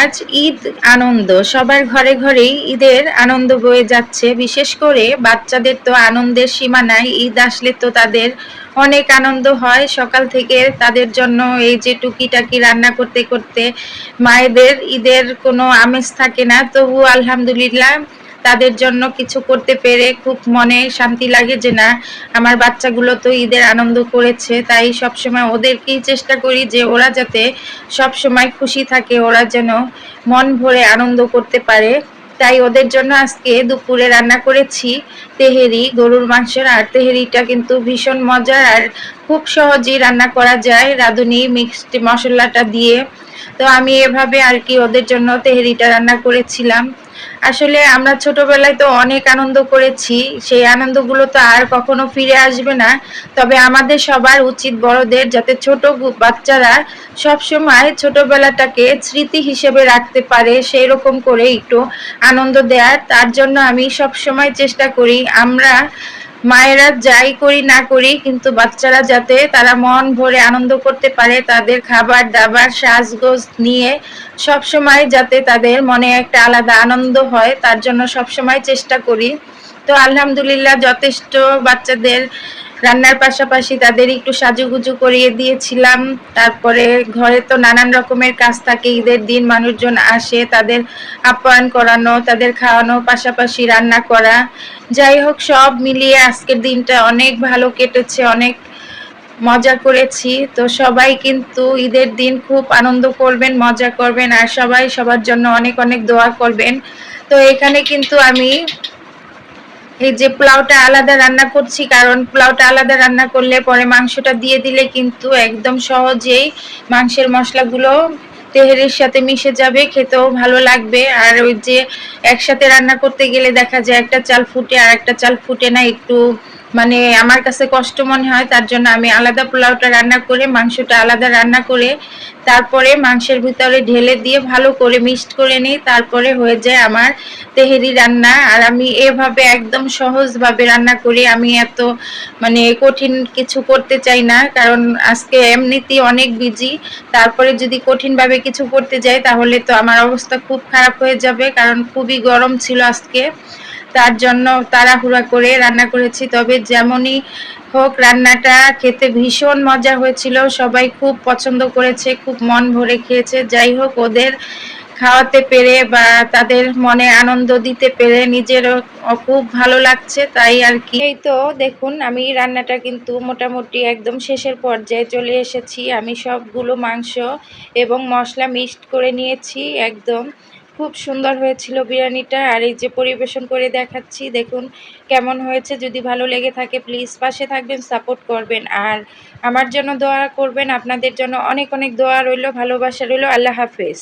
আজ ঈদ আনন্দ সবার ঘরে ঘরেই ঈদের আনন্দ বয়ে যাচ্ছে। বিশেষ করে বাচ্চাদের তো আনন্দের সীমা নাই। ঈদ আসলে তো তাদের অনেক আনন্দ হয়। সকাল থেকে তাদের জন্য এই যে টুকিটাকি রান্না করতে করতে মায়েদের ঈদের কোনো আমেজ থাকে না, তবু আলহামদুলিল্লাহ তাদের জন্য কিছু করতে পেরে খুব মনে শান্তি লাগে যে না, আমার বাচ্চাগুলো তো ঈদের আনন্দ করেছে। তাই সবসময় ওদেরকেই চেষ্টা করি যে ওরা যাতে সবসময় খুশি থাকে, ওরা যেন মন ভরে আনন্দ করতে পারে। তাই ওদের জন্য আজকে দুপুরে রান্না করেছি তেহেরি, গরুর মাংসের। আর তেহেরিটা কিন্তু ভীষণ মজার আর খুব সহজেই রান্না করা যায় রাঁধুনি মিক্সড মশলাটা দিয়ে। তো আমি এভাবে আর কি ওদের জন্য তেহেরিটা রান্না করেছিলাম। আসলে আমরা ছোটবেলায় তো অনেক আনন্দ করেছি, সেই আনন্দগুলো তো আর কখনো ফিরে আসবে না। তবে আমাদের সবার উচিত বড়দের যাতে ছোট বাচ্চারা সবসময় ছোটবেলাটাকে স্মৃতি হিসেবে রাখতে পারে, সেই রকম করে একটু আনন্দ দেওয়ার। তার জন্য আমি সবসময় চেষ্টা করি আমরা মায়েরা যাই করি না করি কিন্তু বাচ্চারা যাতে তারা মন ভরে আনন্দ করতে পারে, তাদের খাবার দাবার সাজগোজ নিয়ে সবসময় যাতে তাদের মনে একটা আলাদা আনন্দ হয়, তার জন্য সবসময় চেষ্টা করি। তো আলহামদুলিল্লাহ যথেষ্ট বাচ্চাদের রান্নার পাশাপাশি তাদের একটু সাজুগুজু করিয়ে দিয়েছিলাম। তারপরে ঘরে তো নানান রকমের কাজ থাকে, ঈদের দিন মানুষজন আসে, তাদের আপ্যায়ন করানো, তাদের খাওয়ানো, পাশাপাশি রান্না করা। যাই হোক, সব মিলিয়ে আজকের দিনটা অনেক ভালো কেটেছে, অনেক মজা করেছি। তো সবাই কিন্তু ঈদের দিন খুব আনন্দ করবেন, মজা করবেন, আর সবাই সবার জন্য অনেক অনেক দোয়া করবেন। তো এখানে কিন্তু আমি এই যে পোলাওটা আলাদা রান্না করছি, কারণ পোলাওটা আলাদা রান্না করলে পরে মাংসটা দিয়ে দিলে কিন্তু একদম সহজেই মাংসের মশলাগুলো তেহেরির সাথে মিশে যাবে, খেতেও ভালো লাগবে। আর ওই যে একসাথে রান্না করতে গেলে দেখা যায় একটা চাল ফুটে আর একটা চাল ফুটে না, একটু মানে আমার কাছে কষ্ট মনে হয়। তার জন্য আমি আলাদা পোলাওটা রান্না করে মাংসটা আলাদা রান্না করে তারপরে মাংসের ভিতরে ঢেলে দিয়ে ভালো করে মিক্সড করে নিই, তারপরে হয়ে যায় আমার তেহেরি রান্না। আর আমি এভাবে একদম সহজভাবে রান্না করি, আমি এত মানে কঠিন কিছু করতে চাই না, কারণ আজকে এমনিতেই অনেক বিজি। তারপরে যদি কঠিনভাবে কিছু করতে যাই তাহলে তো আমার অবস্থা খুব খারাপ হয়ে যাবে, কারণ খুবই গরম ছিল আজকে। তার জন্য তাড়াহুড়া করে রান্না করেছি। তবে যেমনই হোক রান্নাটা খেতে ভীষণ মজা হয়েছিল, সবাই খুব পছন্দ করেছে, খুব মন ভরে খেয়েছে। যাই হোক, ওদের খাওয়াতে পেরে বা তাদের মনে আনন্দ দিতে পেরে নিজেরও খুব ভালো লাগছে, তাই আর কি। এই তো দেখুন, আমি রান্নাটা কিন্তু মোটামুটি একদম শেষের পর্যায়ে চলে এসেছি। আমি সবগুলো মাংস এবং মশলা মিক্সড করে নিয়েছি একদম। খুব সুন্দর হয়েছিল বিরিয়ানিটা। আর এই যে পরিবেশন করে দেখাচ্ছি, দেখুন কেমন হয়েছে। যদি ভালো লেগে থাকে প্লিজ পাশে থাকবেন, সাপোর্ট করবেন, আর আমার জন্য দোয়া করবেন। আপনাদের জন্য অনেক অনেক দোয়া রইল, ভালোবাসা রইল। আল্লাহ হাফেজ।